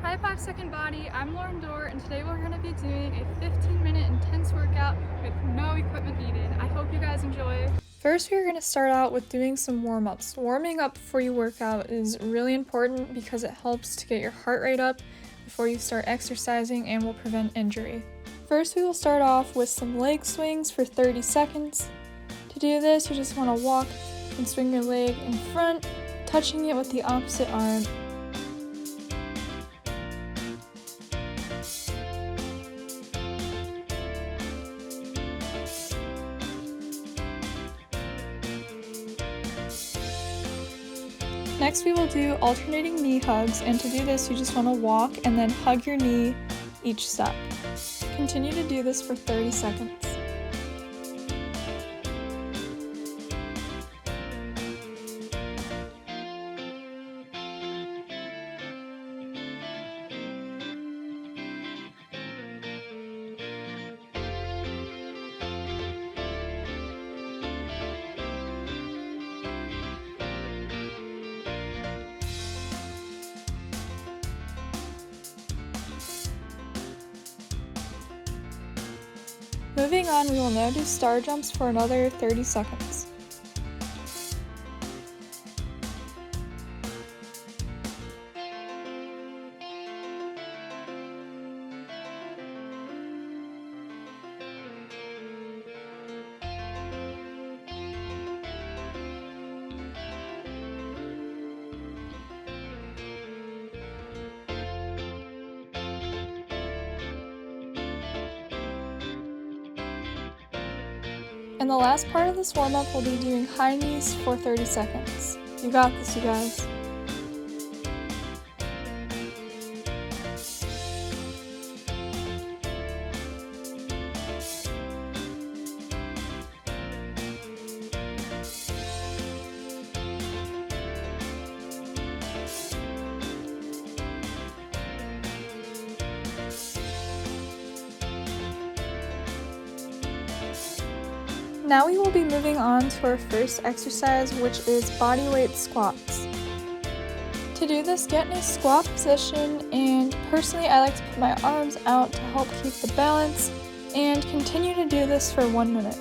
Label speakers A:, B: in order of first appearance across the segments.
A: Hi 5 Second Body, I'm Dorr and today we're going to be doing a 15-minute intense workout with no equipment needed. I hope you guys enjoy. First, we're going to start out with doing some warm-ups. Warming up before you work out is really important because it helps to get your heart rate up before you start exercising and will prevent injury. First, we will start off with some leg swings for 30 seconds. To do this, you just want to walk and swing your leg in front, touching it with the opposite arm. Next, we will do alternating knee hugs, and to do this, you just want to walk and then hug your knee each step. Continue to do this for 30 seconds. Moving on, we will now do star jumps for another 30 seconds. And the last part of this warm-up will be doing high knees for 30 seconds. You got this, you guys. Now we will be moving on to our first exercise, which is bodyweight squats. To do this, get in a squat position, and personally I like to put my arms out to help keep the balance, and continue to do this for 1 minute.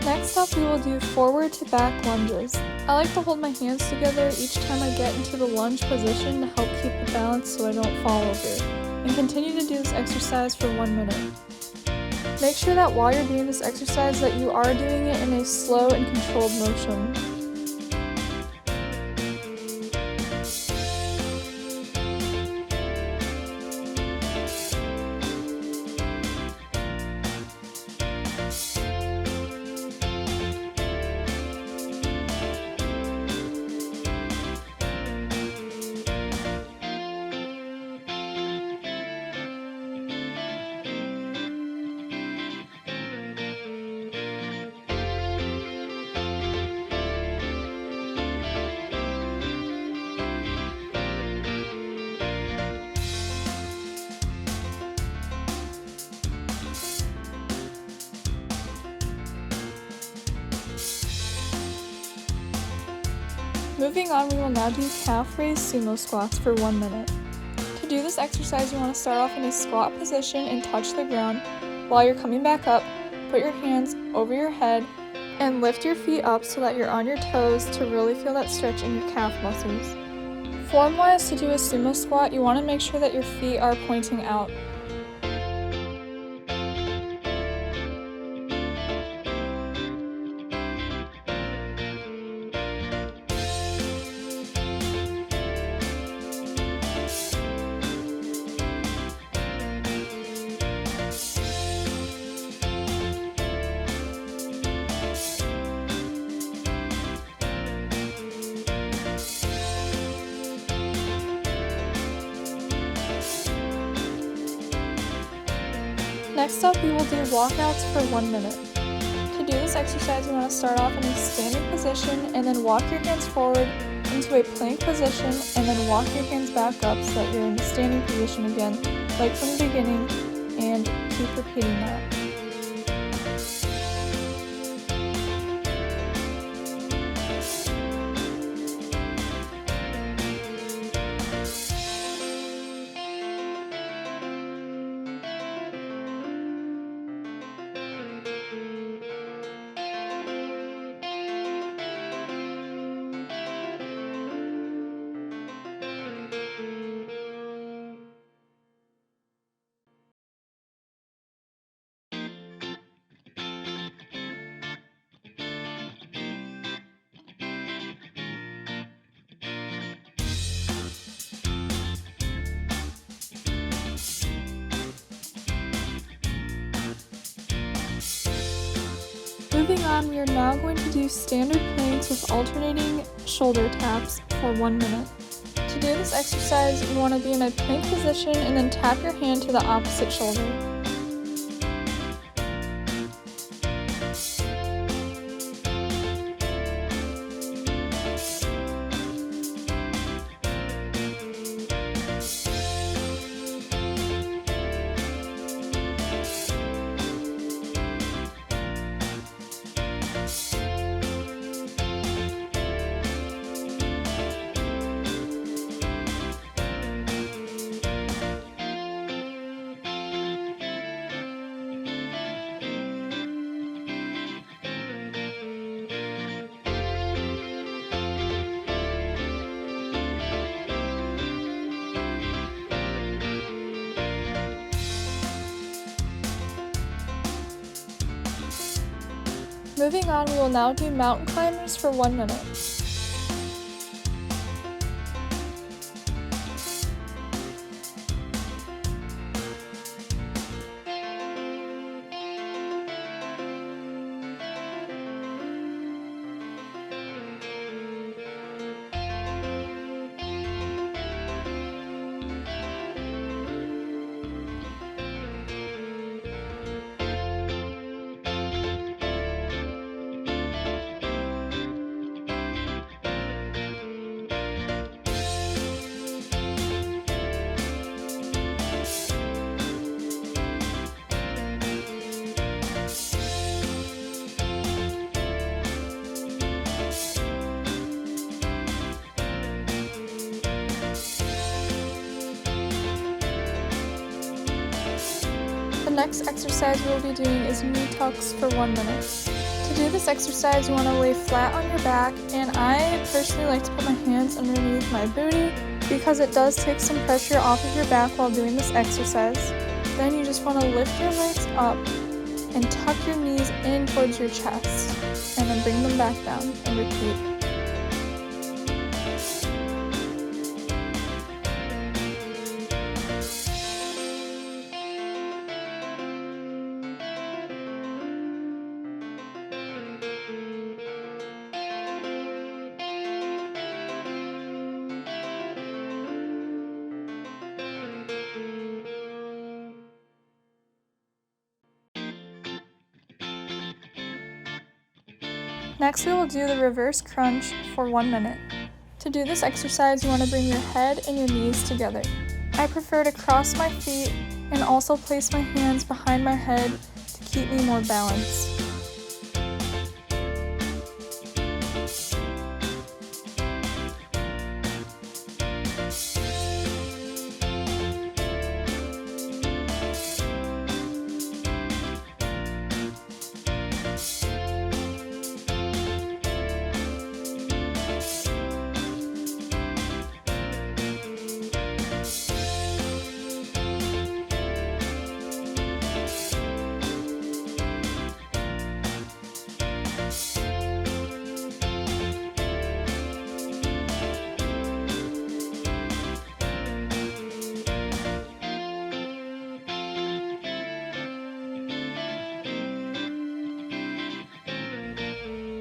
A: Next up, we will do forward to back lunges. I like to hold my hands together each time I get into the lunge position to help keep the balance so I don't fall over, and continue to do this exercise for 1 minute. Make sure that while you're doing this exercise that you are doing it in a slow and controlled motion. Moving on, we will now do calf raised sumo squats for 1 minute. To do this exercise, you want to start off in a squat position and touch the ground. While you're coming back up, put your hands over your head and lift your feet up so that you're on your toes to really feel that stretch in your calf muscles. Form-wise, to do a sumo squat, you want to make sure that your feet are pointing out. Next up, we will do walkouts for 1 minute. To do this exercise, you want to start off in a standing position and then walk your hands forward into a plank position and then walk your hands back up so that you're in the standing position again, like from the beginning, and keep repeating that. Moving on, we are now going to do standard planks with alternating shoulder taps for 1 minute. To do this exercise, you want to be in a plank position and then tap your hand to the opposite shoulder. Moving on, we will now do mountain climbers for 1 minute. The next exercise we will be doing is knee tucks for 1 minute. To do this exercise, you want to lay flat on your back, and I personally like to put my hands underneath my booty because it does take some pressure off of your back while doing this exercise. Then you just want to lift your legs up and tuck your knees in towards your chest, and then bring them back down and repeat. Next, we will do the reverse crunch for 1 minute. To do this exercise, you want to bring your head and your knees together. I prefer to cross my feet and also place my hands behind my head to keep me more balanced.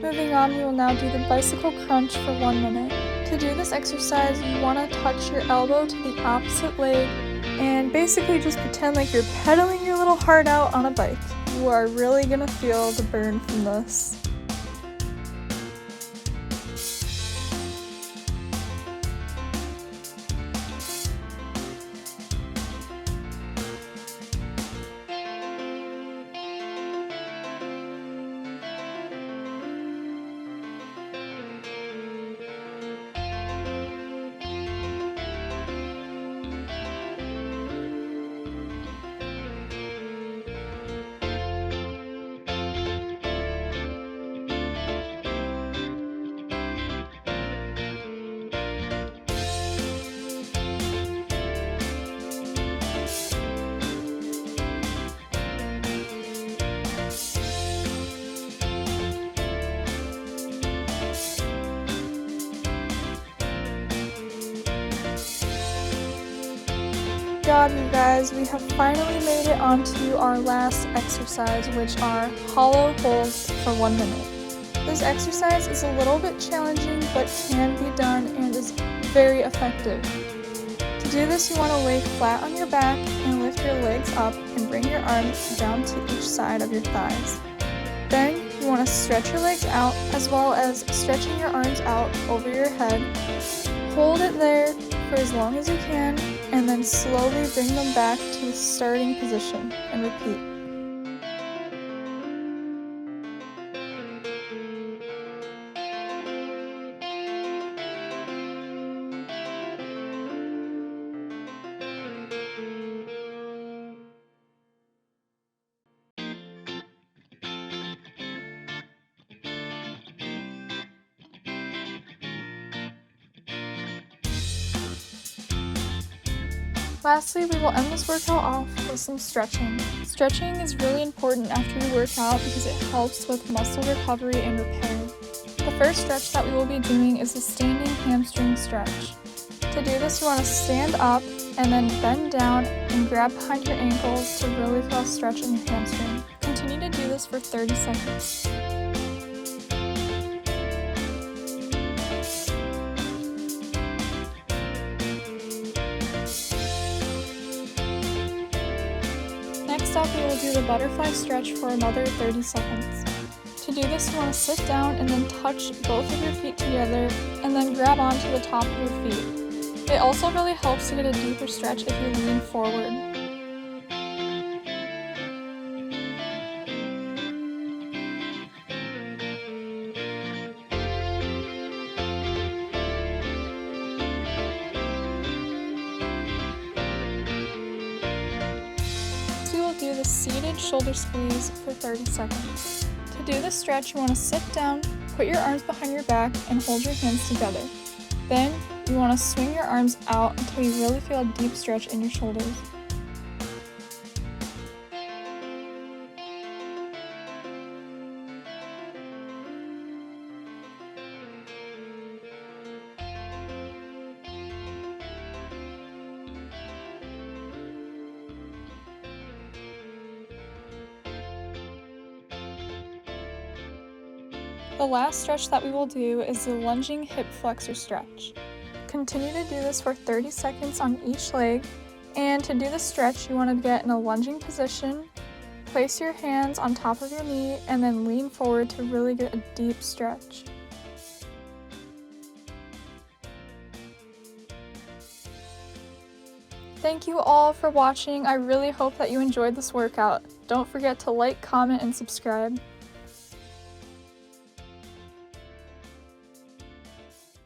A: Moving on, we will now do the bicycle crunch for 1 minute. To do this exercise, you want to touch your elbow to the opposite leg And basically just pretend like you're pedaling your little heart out on a bike. You are really gonna feel the burn from this. God, you guys, we have finally made it onto our last exercise, which are hollow holds for 1 minute. This exercise is a little bit challenging, but can be done and is very effective. To do this, you want to lay flat on your back and lift your legs up and bring your arms down to each side of your thighs. Then you want to stretch your legs out as well as stretching your arms out over your head. Hold it there for as long as you can, and then slowly bring them back to the starting position and repeat. Lastly, we will end this workout off with some stretching. Stretching is really important after you work out because it helps with muscle recovery and repair. The first stretch that we will be doing is the standing hamstring stretch. To do this, you want to stand up and then bend down and grab behind your ankles to really feel a stretch in your hamstring. Continue to do this for 30 seconds. Next up, we will do the butterfly stretch for another 30 seconds. To do this, you want to sit down and then touch both of your feet together and then grab onto the top of your feet. It also really helps to get a deeper stretch if you lean forward. Do the seated shoulder squeeze for 30 seconds. To do this stretch, you want to sit down, put your arms behind your back, and hold your hands together. Then, you want to swing your arms out until you really feel a deep stretch in your shoulders. The last stretch that we will do is the lunging hip flexor stretch. Continue to do this for 30 seconds on each leg, and to do the stretch, you want to get in a lunging position, place your hands on top of your knee, and then lean forward to really get a deep stretch. Thank you all for watching. I really hope that you enjoyed this workout. Don't forget to like, comment, and subscribe.